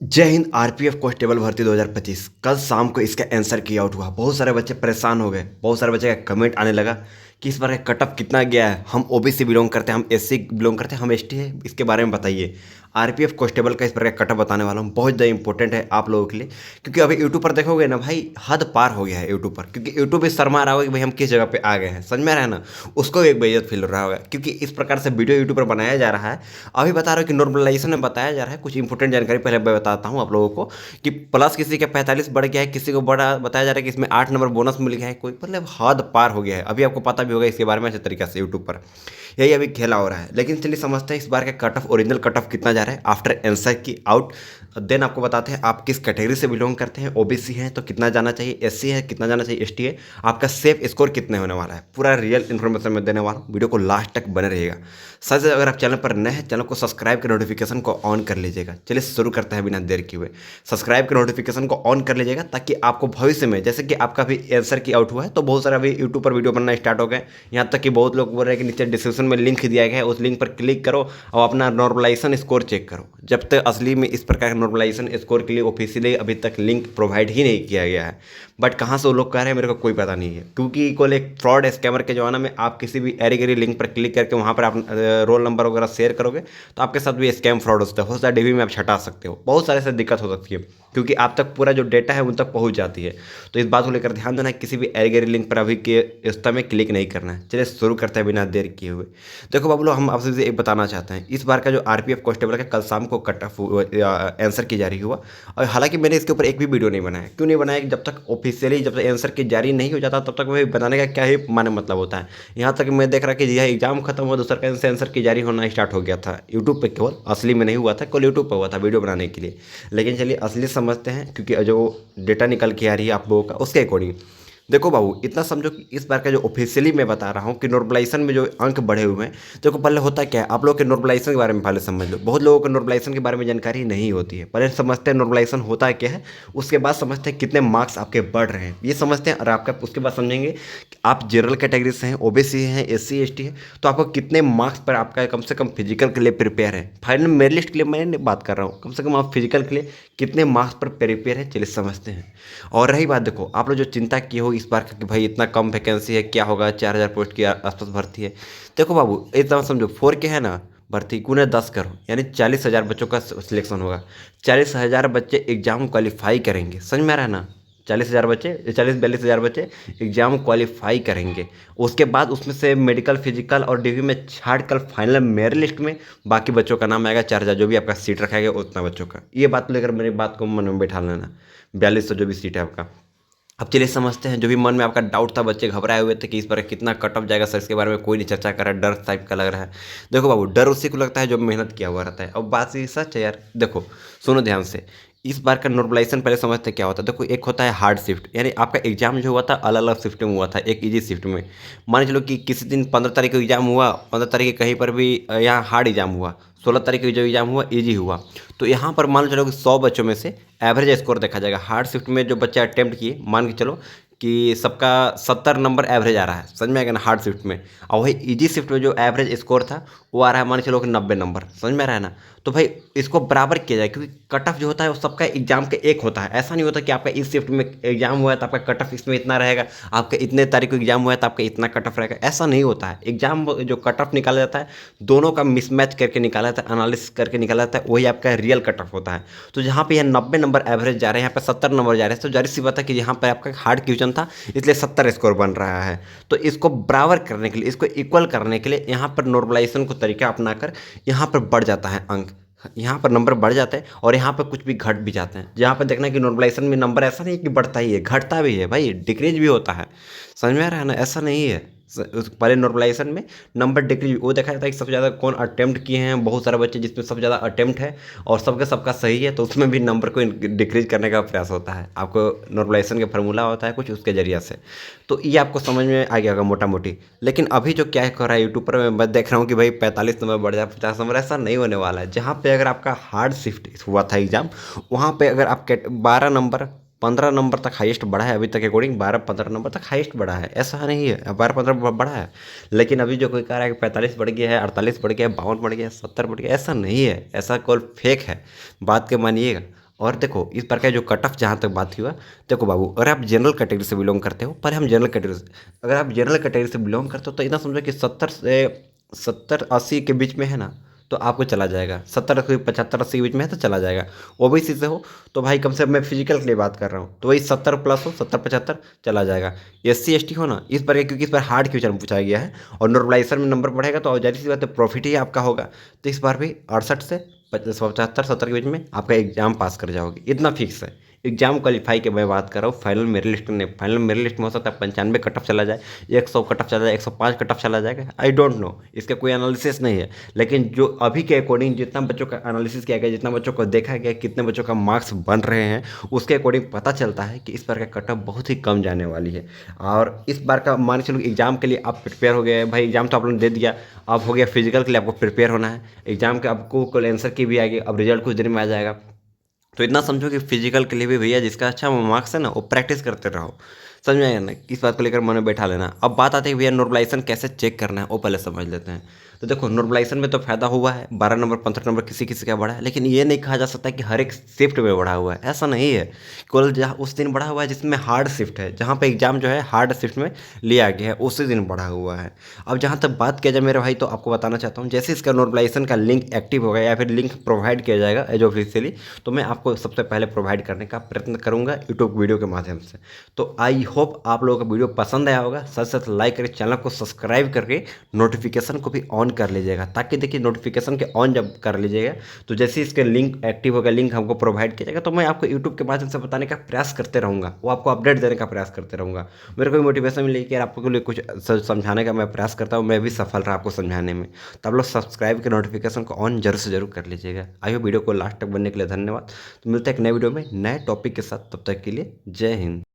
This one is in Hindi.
जय हिंद। आरपीएफ कांस्टेबल भर्ती 2025 कल शाम को इसका आंसर की आउट हुआ। बहुत सारे बच्चे परेशान हो गए। बहुत सारे बच्चे का कमेंट आने लगा कि इस बार का कट ऑफ कितना गया है। हम ओबीसी बिलोंग करते हैं, हम एससी बिलोंग करते हैं, हम एसटी है। इसके बारे में बताइए। आरपीएफ कांस्टेबल का इस बार का कट ऑफ बताने वाला हूँ। बहुत ज़्यादा इंपॉर्टेंट है आप लोगों के लिए, क्योंकि अभी यूट्यूब पर देखोगे ना भाई, हद पार हो गया है यूट्यूब पर। क्योंकि यूट्यूब भी शर्मा रहा होगा कि भाई हम किस जगह पे आ गए हैं, समझ में आ रहा है ना। उसको एक बेइज्जत फील हो रहा होगा, क्योंकि इस प्रकार से वीडियो यूट्यूब पर बनाया जा रहा है। अभी बता रहा हूँ कि नॉर्मलाइजेशन में बताया जा रहा है। कुछ इंपॉर्टेंट जानकारी पहले मैं बताता हूँ आप लोगों को कि प्लस किसी का 45 बढ़ गया है, किसी को बड़ा बताया जा रहा है कि इसमें 8 नंबर बोनस मिल गया है। कोई मतलब हद पार हो गया है। अभी आपको पता भी होगा इसके बारे में अच्छे तरीके से यूट्यूब पर यही अभी खेला हो रहा है। लेकिन चलिए समझते हैं इस बार का cut off, original cut off कितना जा रहा है आफ्टर आंसर की आउट। देन आपको बताते हैं आप किस कैटेगरी से बिलोंग करते हैं। ओबीसी हैं तो कितना जाना चाहिए, एससी है कितना जाना चाहिए, एसटी है आपका सेफ स्कोर कितने होने वाला है। पूरा रियल इन्फॉर्मेशन मैं देने वाला हूँ। वीडियो को लास्ट तक बने रहिएगा। सच अगर आप चैनल पर नए हैं, चैनल को सब्सक्राइब कर नोटिफिकेशन को ऑन कर लीजिएगा। चलिए शुरू करते हैं बिना देर किए हुए। सब्सक्राइब के नोटिफिकेशन को ऑन कर लीजिएगा, ताकि आपको भविष्य में, जैसे कि आपका भी आंसर की आउट हुआ है तो बहुत सारे अभी यूट्यूब पर वीडियो बनना स्टार्ट हो गए। यहाँ तक कि बहुत लोग बोल रहे हैं कि नीचे डिस्क्रिप्शन में लिंक दिया गया है, उस लिंक पर क्लिक करो और अपना नॉर्मलाइजेशन स्कोर चेक करो। जब तक असली में इस प्रकार का नॉर्मलाइजेशन स्कोर के लिए ऑफिशियली अभी तक लिंक प्रोवाइड ही नहीं किया गया है। बट कहाँ से वो लोग कह रहे हैं मेरे को कोई पता नहीं है, क्योंकि कोई एक फ्रॉड स्कैमर के ज़माना में आप किसी भी एरी गरी लिंक पर क्लिक करके वहाँ पर आप रोल नंबर वगैरह शेयर करोगे तो आपके साथ भी स्कैम फ्रॉड होता है। हो सकता है डीबी में आप छटा सकते हो। बहुत सारे से दिक्कत हो सकती है, क्योंकि आप तक पूरा जो डेटा है उन तक पहुँच जाती है। तो इस बात को लेकर ध्यान देना है, किसी भी एरी गरी लिंक पर अभी के इस समय क्लिक नहीं करना है। चलिए शुरू करते हैं बिना देर किए हुए। देखो बाबू लोग, हम आपसे एक बताना चाहते हैं। इस बार का जो आरपीएफ कांस्टेबल का कल शाम को कट ऑफ आंसर की जारी हुआ, और हालांकि मैंने इसके ऊपर एक भी वीडियो नहीं बनाया। क्यों नहीं बनाया? जब तक ऑफिशियली जब तक आंसर की जारी नहीं हो जाता तब तक वही बनाने का क्या ही माने मतलब होता है। यहाँ तक मैं देख रहा कि यह एग्जाम खत्म हुआ, दूसरा का आंसर की जारी होना स्टार्ट हो गया था यूट्यूब पर। केवल असली में नहीं हुआ था, केवल यूट्यूब पर हुआ था वीडियो बनाने के लिए। लेकिन चलिए असली समझते हैं, क्योंकि जो डेटा निकल के आ रही है आप लोगों का उसके अकॉर्डिंग। देखो बाबू, इतना समझो कि इस बार का जो ऑफिशियली मैं बता रहा हूँ कि नॉर्मलाइजेशन में जो अंक बढ़े हुए हैं। देखो पहले होता क्या है, आप लोग के नॉर्मलाइजेशन के बारे में पहले समझ लो। बहुत लोगों को नॉर्मलाइजेशन के बारे में जानकारी नहीं होती है। पहले समझते हैं नॉर्मलाइजेशन होता है क्या है, उसके बाद समझते हैं कितने मार्क्स आपके बढ़ रहे हैं, ये समझते हैं। और आपका उसके बाद समझेंगे कि आप जनरल कैटेगरी से हैं, ओबीसी हैं, एससी एसटी है, तो आपको कितने मार्क्स पर आपका कम से कम फिजिकल के लिए प्रिपेयर है। फाइनल मेरिट लिस्ट के लिए मैं नहीं बात कर रहा हूँ, कम से कम आप फिजिकल के लिए कितने मार्क्स पर प्रिपेयर है, चलिए समझते हैं। और रही बात, देखो आप लोग जो चिंता किए हो इस बार का कि भाई इतना कम वैकेंसी है, क्या होगा, 4000 पोस्ट के आसपास भर्ती है। देखो बाबू एकदम समझो, 4 के है ना भर्ती, गुने 10 करो, यानी 40,000 बच्चों का सिलेक्शन होगा। 40,000 बच्चे एग्जाम क्वालिफाई करेंगे, समझ में आ रहा है ना। 40,000 बच्चे, 40-42,000 बच्चे एग्जाम क्वालिफाई करेंगे। उसके बाद उसमें से मेडिकल, फिजिकल और डीवी में छाड़ कर फाइनल मेरिट लिस्ट में बाकी बच्चों का नाम आएगा। 4,000 जो भी आपका सीट रखा गया उतना बच्चों का। ये बात लेकर मेरी बात को मन में बैठा लेना। 4200 जो भी सीट है आपका। अब चलिए समझते हैं, जो भी मन में आपका डाउट था, बच्चे घबराए हुए थे कि इस बार कितना कट ऑफ जाएगा सर, इसके बारे में कोई नहीं चर्चा कर रहा है, डर टाइप का लग रहा है। देखो बाबू, डर उसी को लगता है जो मेहनत किया हुआ रहता है। अब बात ये सच है यार। देखो सुनो ध्यान से, इस बार का नॉर्मलाइजेशन पहले समझते हैं क्या होता है। देखो एक होता है हार्ड शिफ्ट, यानी आपका एग्जाम जो हुआ था अलग अलग शिफ्ट में हुआ था। एक इजी शिफ्ट में मान के चलो कि किसी दिन 15 तारीख को एग्जाम हुआ, 15 तारीख के कहीं पर भी यहाँ हार्ड एग्जाम हुआ, 16 तारीख को जो एग्जाम हुआ ईजी हुआ। तो यहाँ पर मान चलो कि 100 बच्चों में से एवरेज स्कोर देखा जाएगा। हार्ड शिफ्ट में जो बच्चे अटेम्प्ट किए, मान के चलो कि सबका 70 नंबर एवरेज आ रहा है, समझ में आएगा ना, हार्ड शिफ्ट में। और वही इजी शिफ्ट में जो एवरेज स्कोर था वो आ रहा है मान के चलो कि 90 नंबर, समझ में आ रहा है ना। तो भाई इसको बराबर किया जाए, क्योंकि कट ऑफ जो होता है वो सबका एग्जाम के एक होता है। ऐसा नहीं होता कि आपका इस शिफ्ट में एग्जाम हुआ है तो आपका कट ऑफ इसमें इतना रहेगा, आपका इतने तारीख को एग्जाम हुआ है तो आपका इतना कट ऑफ रहेगा। ऐसा नहीं होता है। एग्जाम जो कट ऑफ निकाला जाता है दोनों का मिसमैच करके निकाला जाता है, एनालिसिस करके निकाला जाता है, वही आपका रियल कट ऑफ होता है। तो जहाँ पे यह 90 नंबर एवरेज जा रहे हैं, यहाँ पे 70 नंबर जा रहे हैं, तो जाहिर सी बात है कि यहाँ पर आपका हार्ड क्वेश्चन था इसलिए 70 स्कोर बन रहा है। तो इसको बराबर करने के लिए, इसको इक्वल करने के लिए यहाँ पर नॉर्मलाइजेशन को तरीका अपनाकर यहाँ पर बढ़ जाता है अंक, यहाँ पर नंबर बढ़ जाते हैं और यहाँ पर कुछ भी घट भी जाते हैं। जहाँ पर देखना है कि नॉर्मलाइजेशन में नंबर ऐसा नहीं कि बढ़ता ही है, घटता भी है भाई, डिक्रीज भी होता है। समझ में आ रहा है ना, ऐसा नहीं है। पहले नॉर्मलाइजेशन में नंबर डिक्रीज वो देखा जाता है कि सबसे ज़्यादा कौन अटेम्प्ट किए हैं। बहुत सारे बच्चे जिसमें सबसे ज़्यादा अटेम्प्ट है और सबका सबका सही है, तो उसमें भी नंबर को डिक्रीज करने का प्रयास होता है। आपको नॉर्मलाइजेशन का फार्मूला होता है कुछ, उसके जरिए से। तो ये आपको समझ में आ गया होगा मोटा मोटी। लेकिन अभी जो क्या कर रहा है यूट्यूब पर मैं देख रहा हूँ कि भाई 45 नंबर बढ़ जाए, 50 नंबर, ऐसा नहीं होने वाला है। जहाँ पे अगर आपका हार्ड शिफ्ट हुआ था एग्जाम, वहाँ पे अगर आप 12 नंबर 15 नंबर तक हाईएस्ट बढ़ा है अभी तक अकॉर्डिंग, 12-15 नंबर तक हाईएस्ट बढ़ा है। ऐसा नहीं है 12-15 बढ़ा है। लेकिन अभी जो कोई कह रहा है कि 45 बढ़ गया है, 48 बढ़ गया है, 52 बढ़ गया है, 70 बढ़ गया, ऐसा नहीं है। ऐसा कॉल फेक है, बात के मानिएगा। और देखो इस बार का जो कट ऑफ जहाँ तक बात हुआ, देखो बाबू, अगर आप जनरल कैटेगरी से बिलोंग करते हो, पर हम जनरल कैटेगरी से, अगर आप जनरल कैटेगरी से बिलोंग करते हो तो इतना समझो कि 70 80 के बीच में है ना, तो आपको चला जाएगा। 70 75 80 के बीच में है तो चला जाएगा। ओबीसी से हो तो भाई कम से कम, मैं फिजिकल के लिए बात कर रहा हूँ, तो वही 70 प्लस हो, 70 75 चला जाएगा। SC ST हो ना, इस पर क्योंकि इस पर हार्ड क्वेश्चन पूछा गया है और नॉर्मलाइजेशन में नंबर बढ़ेगा तो जाहिर सी बात है प्रॉफिट ही आपका होगा। तो इस बार भी 68 से 75 70 के बीच में आपका एग्जाम पास कर जाओगे, इतना फिक्स है। एग्जाम क्वालिफाई की मैं बात कर रहा हूँ, फाइनल मेरिट लिस्ट में नहीं। फाइनल मेरिट लिस्ट में हो सकता है 95 कट ऑफ चला जाए, 100 कट ऑफ चला जाए, 105 कट ऑफ चला जाएगा, आई डोंट नो, इसका कोई एनालिसिस नहीं है। लेकिन जो अभी के अकॉर्डिंग जितना बच्चों का एनालिसिस किया गया, जितना बच्चों को देखा गया, कितने बच्चों का मार्क्स बन रहे हैं, उसके अकॉर्डिंग पता चलता है कि इस बार का कट ऑफ बहुत ही कम जाने वाली है। और इस बार का मान के चलो एग्जाम के लिए आप प्रिपेयर हो गए भाई, एग्जाम तो आप लोगों ने दे दिया, अब हो गया फिजिकल के लिए आपको प्रिपेयर होना है। एग्जाम के आपको कल आंसर की भी आएगी, अब रिजल्ट कुछ दिन में आ जाएगा। तो इतना समझो कि फिजिकल के लिए भी भैया जिसका अच्छा मार्क्स है ना, वो प्रैक्टिस करते रहो। समझ में आया ना, इस बात को लेकर मन में बैठा लेना। अब बात आती है भैया नॉर्मलाइजेशन कैसे चेक करना है, वो पहले समझ लेते हैं। तो देखो नॉर्मलाइजेशन में तो फायदा हुआ है, 12 नंबर 15 नंबर किसी किसी का बढ़ा है, लेकिन ये नहीं कहा जा सकता कि हर एक शिफ्ट में बढ़ा हुआ है, ऐसा नहीं है। केवल जहाँ उस दिन बढ़ा हुआ है जिसमें हार्ड शिफ्ट है, जहाँ पे एग्जाम जो है हार्ड शिफ्ट में लिया गया है, उसी दिन बढ़ा हुआ है। अब जहाँ तक बात किया जाए मेरे भाई, तो आपको बताना चाहता हूँ, जैसे इसका नॉर्मलाइजेशन का लिंक एक्टिव होगा या फिर लिंक प्रोवाइड किया जाएगा एज ऑफिशियली, तो मैं आपको सबसे पहले प्रोवाइड करने का प्रयत्न करूंगा यूट्यूब वीडियो के माध्यम से। तो आई होप आप लोगों को वीडियो पसंद आया होगा। साथ साथ लाइक करके चैनल को सब्सक्राइब करके नोटिफिकेशन को भी ऑन कर लीजिएगा, ताकि देखिए नोटिफिकेशन के ऑन जब कर लीजिएगा तो जैसे इसके लिंक एक्टिव होगा, लिंक हमको प्रोवाइड किया जाएगा, तो मैं आपको यूट्यूब के माध्यम से बताने का प्रयास करते रहूँगा, वो आपको अपडेट देने का प्रयास करते रहूँगा। मेरे को भी मोटिवेशन मिलेगी कि यार आपको लिए कुछ समझाने का मैं प्रयास करता हूँ, मैं भी सफल रहा आपको समझाने में। तो आप लोग सब्सक्राइब के नोटिफिकेशन को ऑन जरूर से जरूर कर लीजिएगा। आई होप वीडियो को लास्ट तक बनने के लिए धन्यवाद। तो मिलते हैं एक नए वीडियो में नए टॉपिक के साथ, तब तक के लिए जय हिंद।